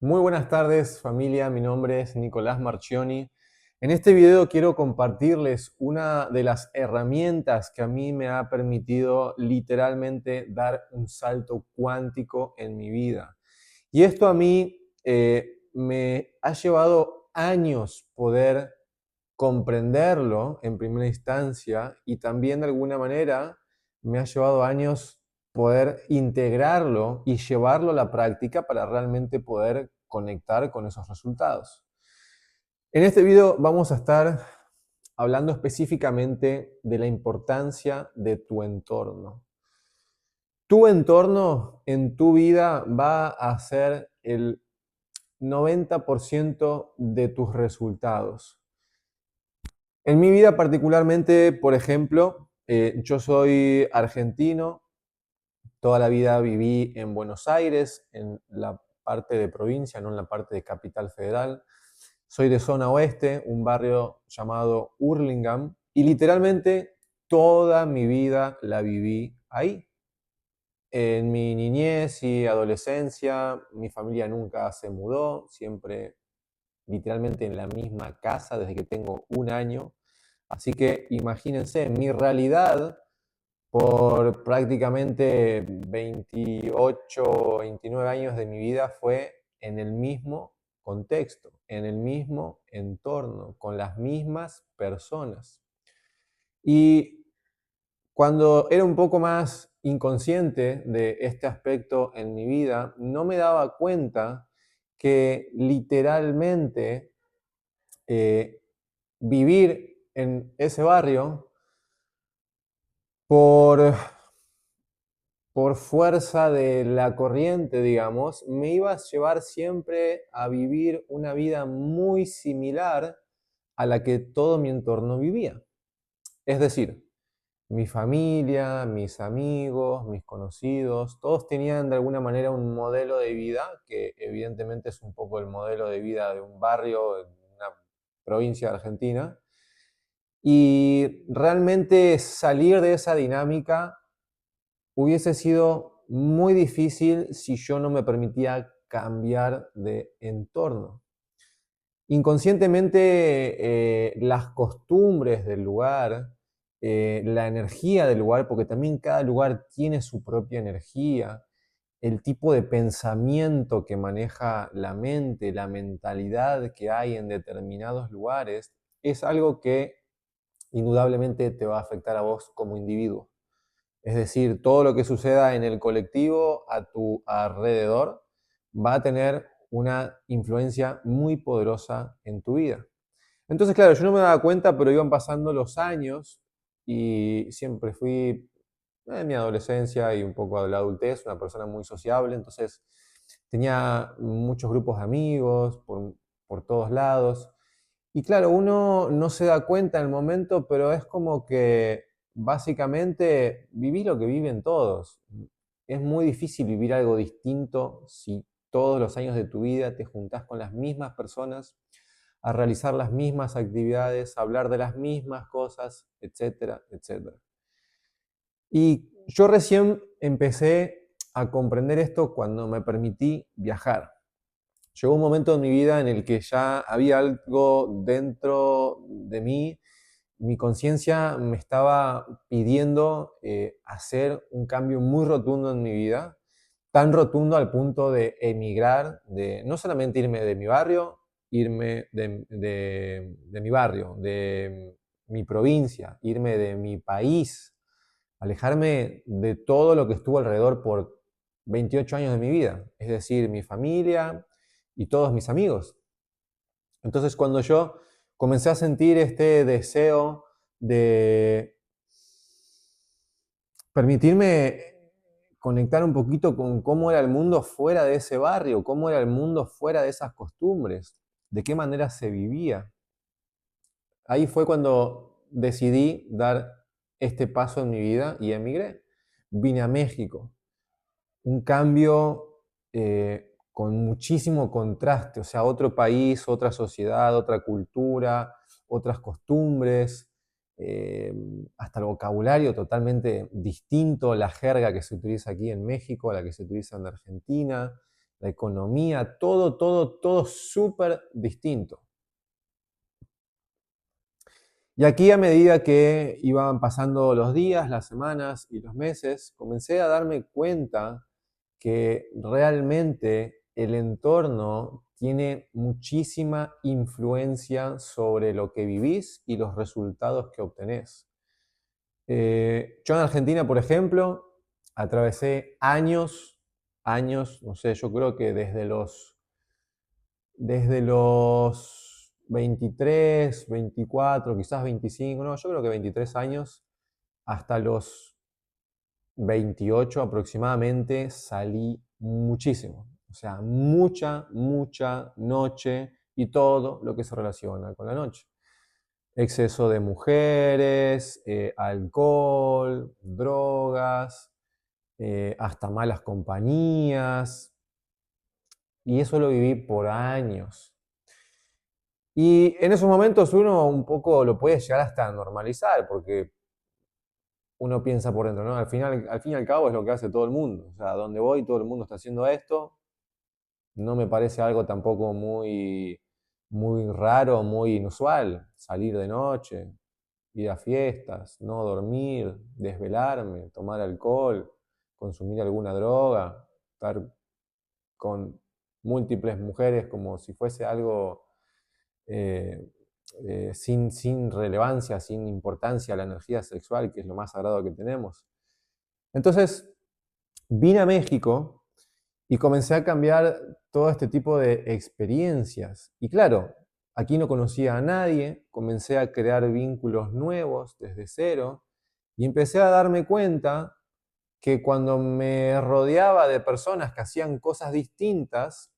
Muy buenas tardes, familia. Mi nombre es Nicolás Marchioni. En este video quiero compartirles una de las herramientas que a mí me ha permitido literalmente dar un salto cuántico en mi vida. Y esto a mí me ha llevado años poder comprenderlo en primera instancia y también de alguna manera me ha llevado años poder integrarlo y llevarlo a la práctica para realmente poder conectar con esos resultados. En este video vamos a estar hablando específicamente de la importancia de tu entorno. Tu entorno en tu vida va a ser el 90% de tus resultados. En mi vida particularmente, por ejemplo, yo soy argentino, toda la vida viví en Buenos Aires, en la parte de provincia, no en la parte de capital federal. Soy de zona oeste, un barrio llamado Hurlingham, y literalmente toda mi vida la viví ahí. En mi niñez y adolescencia, mi familia nunca se mudó, siempre literalmente en la misma casa desde que tengo un año. Así que imagínense, mi realidad por prácticamente 28, 29 años de mi vida fue en el mismo contexto, en el mismo entorno, con las mismas personas. Y cuando era un poco más inconsciente de este aspecto en mi vida, no me daba cuenta que literalmente eh, vivir en ese barrio por fuerza de la corriente, digamos, me iba a llevar siempre a vivir una vida muy similar a la que todo mi entorno vivía. Es decir, mi familia, mis amigos, mis conocidos, todos tenían de alguna manera un modelo de vida que evidentemente es un poco el modelo de vida de un barrio en una provincia de Argentina. Y realmente salir de esa dinámica hubiese sido muy difícil si yo no me permitía cambiar de entorno. Inconscientemente, las costumbres del lugar, la energía del lugar, porque también cada lugar tiene su propia energía, el tipo de pensamiento que maneja la mente, la mentalidad que hay en determinados lugares, es algo que indudablemente te va a afectar a vos como individuo. Es decir, todo lo que suceda en el colectivo a tu alrededor va a tener una influencia muy poderosa en tu vida. Entonces, claro, yo no me daba cuenta, pero iban pasando los años y siempre fui en mi adolescencia y un poco de la adultez una persona muy sociable, entonces tenía muchos grupos de amigos por todos lados. Y claro, uno no se da cuenta en el momento, pero es como que básicamente vivís lo que viven todos. Es muy difícil vivir algo distinto si todos los años de tu vida te juntás con las mismas personas a realizar las mismas actividades, a hablar de las mismas cosas, etcétera, etcétera. Y yo recién empecé a comprender esto cuando me permití viajar. Llegó un momento en mi vida en el que ya había algo dentro de mí, mi conciencia me estaba pidiendo hacer un cambio muy rotundo en mi vida, tan rotundo al punto de emigrar, de no solamente irme de mi barrio, irme de mi barrio, de mi provincia, irme de mi país, alejarme de todo lo que estuvo alrededor por 28 años de mi vida, es decir, mi familia y todos mis amigos. Entonces, cuando yo comencé a sentir este deseo de permitirme conectar un poquito con cómo era el mundo fuera de ese barrio, cómo era el mundo fuera de esas costumbres, de qué manera se vivía, ahí fue cuando decidí dar este paso en mi vida y emigré. Vine a México. Un cambio con muchísimo contraste, o sea, otro país, otra sociedad, otra cultura, otras costumbres, eh, hasta el vocabulario totalmente distinto, la jerga que se utiliza aquí en México a la que se utiliza en Argentina, la economía, todo, todo, todo súper distinto. Y aquí, a medida que iban pasando los días, las semanas y los meses, comencé a darme cuenta que realmente el entorno tiene muchísima influencia sobre lo que vivís y los resultados que obtenés. Yo en Argentina, por ejemplo, atravesé años, no sé, yo creo que desde los 23, 24, quizás 25, no, yo creo que 23 años, hasta los 28 aproximadamente, salí muchísimo. O sea, mucha noche y todo lo que se relaciona con la noche. Exceso de mujeres, alcohol, drogas, hasta malas compañías. Y eso lo viví por años. Y en esos momentos uno un poco lo puede llegar hasta normalizar, porque uno piensa por dentro, ¿no? Al fin y al cabo es lo que hace todo el mundo. O sea, donde voy todo el mundo está haciendo esto. No me parece algo tampoco muy raro, muy inusual. Salir de noche, ir a fiestas, no dormir, desvelarme, tomar alcohol, consumir alguna droga, estar con múltiples mujeres como si fuese algo eh, sin relevancia, sin importancia a la energía sexual, que es lo más sagrado que tenemos. Entonces, vine a México y comencé a cambiar todo este tipo de experiencias. Y claro, aquí no conocía a nadie, comencé a crear vínculos nuevos desde cero y empecé a darme cuenta que cuando me rodeaba de personas que hacían cosas distintas,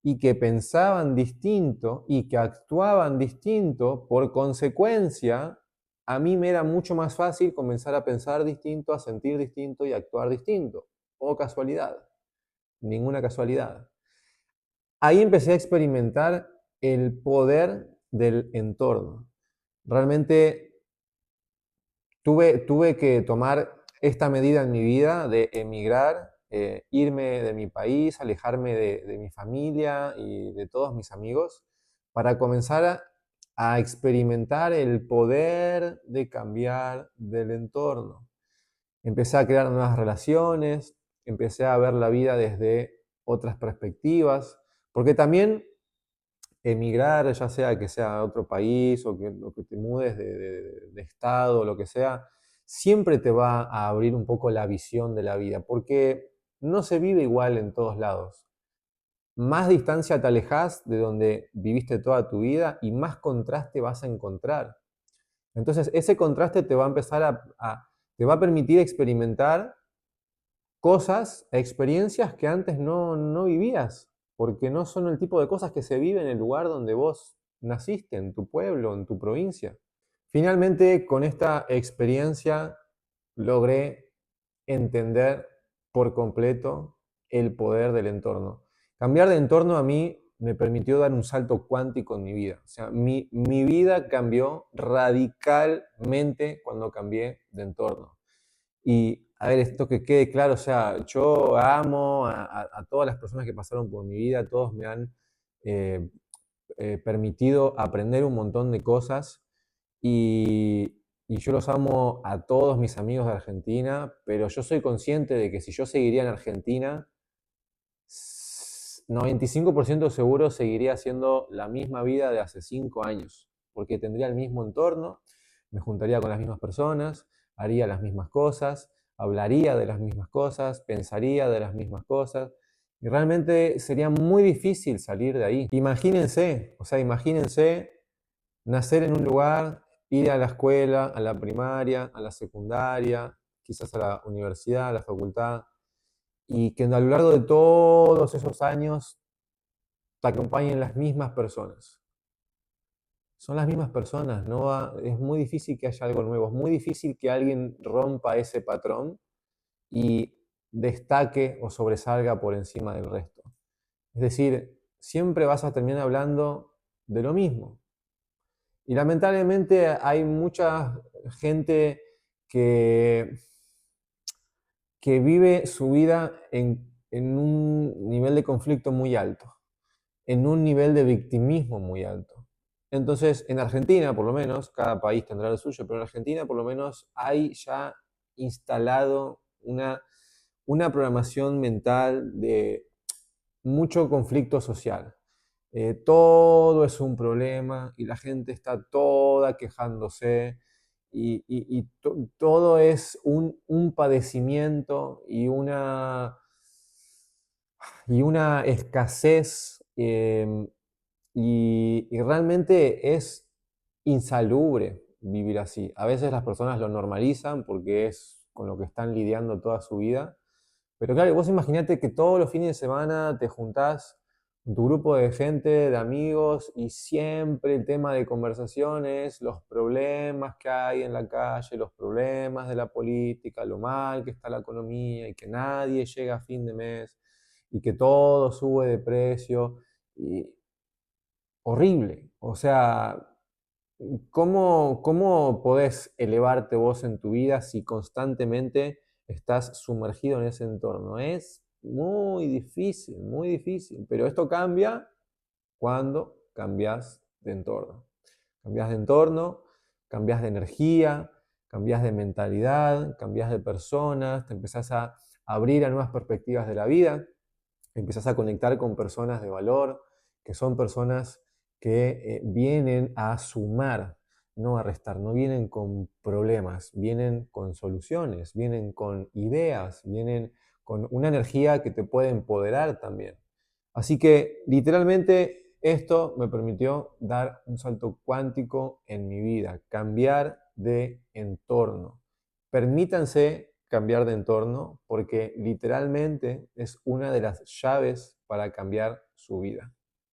y que pensaban distinto y que actuaban distinto, por consecuencia, a mí me era mucho más fácil comenzar a pensar distinto, a sentir distinto y a actuar distinto. O casualidad, ninguna casualidad. Ahí empecé a experimentar el poder del entorno. Realmente tuve que tomar esta medida en mi vida de emigrar, irme de mi país, alejarme de mi familia y de todos mis amigos, para comenzar a experimentar el poder de cambiar del entorno. Empecé a crear nuevas relaciones, empecé a ver la vida desde otras perspectivas, porque también emigrar, ya sea que sea a otro país o que te mudes de estado o lo que sea, siempre te va a abrir un poco la visión de la vida, porque no se vive igual en todos lados. Más distancia te alejas de donde viviste toda tu vida y más contraste vas a encontrar. Entonces, ese contraste te va a empezar te va a permitir experimentar cosas, experiencias que antes no vivías, porque no son el tipo de cosas que se viven en el lugar donde vos naciste, en tu pueblo, en tu provincia. Finalmente, con esta experiencia logré entender por completo el poder del entorno. Cambiar de entorno a mí me permitió dar un salto cuántico en mi vida. O sea, mi vida cambió radicalmente cuando cambié de entorno. Y a ver, esto que quede claro, o sea, yo amo a todas las personas que pasaron por mi vida, todos me han eh, permitido aprender un montón de cosas y yo los amo a todos mis amigos de Argentina, pero yo soy consciente de que si yo seguiría en Argentina, 95% seguro seguiría haciendo la misma vida de hace 5 años, porque tendría el mismo entorno, me juntaría con las mismas personas, haría las mismas cosas, hablaría de las mismas cosas, pensaría de las mismas cosas, y realmente sería muy difícil salir de ahí. Imagínense, o sea, imagínense nacer en un lugar, ir a la escuela, a la primaria, a la secundaria, quizás a la universidad, a la facultad, y que a lo largo de todos esos años te acompañen las mismas personas. Son las mismas personas, es muy difícil que haya algo nuevo, es muy difícil que alguien rompa ese patrón y destaque o sobresalga por encima del resto. Es decir, siempre vas a terminar hablando de lo mismo. Y lamentablemente hay mucha gente que, que vive su vida en un nivel de conflicto muy alto, en un nivel de victimismo muy alto. Entonces, en Argentina, por lo menos, cada país tendrá lo suyo, pero en Argentina, por lo menos, hay ya instalado una programación mental de mucho conflicto social. Todo es un problema y la gente está toda quejándose y todo es un padecimiento y una escasez, y realmente es insalubre vivir así. A veces las personas lo normalizan porque es con lo que están lidiando toda su vida, pero claro, vos imaginate que todos los fines de semana te juntás con tu grupo de gente, de amigos, y siempre el tema de conversación es los problemas que hay en la calle, los problemas de la política, lo mal que está la economía y que nadie llega a fin de mes y que todo sube de precio. Y horrible. O sea, ¿cómo podés elevarte vos en tu vida si constantemente estás sumergido en ese entorno? Es muy difícil, pero esto cambia cuando cambias de entorno. Cambias de entorno, cambias de energía, cambias de mentalidad, cambias de personas, te empezás a abrir a nuevas perspectivas de la vida, empezás a conectar con personas de valor, que son personas que vienen a sumar, no a restar, no vienen con problemas, vienen con soluciones, vienen con ideas, vienen con una energía que te puede empoderar también. Así que literalmente esto me permitió dar un salto cuántico en mi vida, cambiar de entorno. Permítanse cambiar de entorno porque literalmente es una de las llaves para cambiar su vida.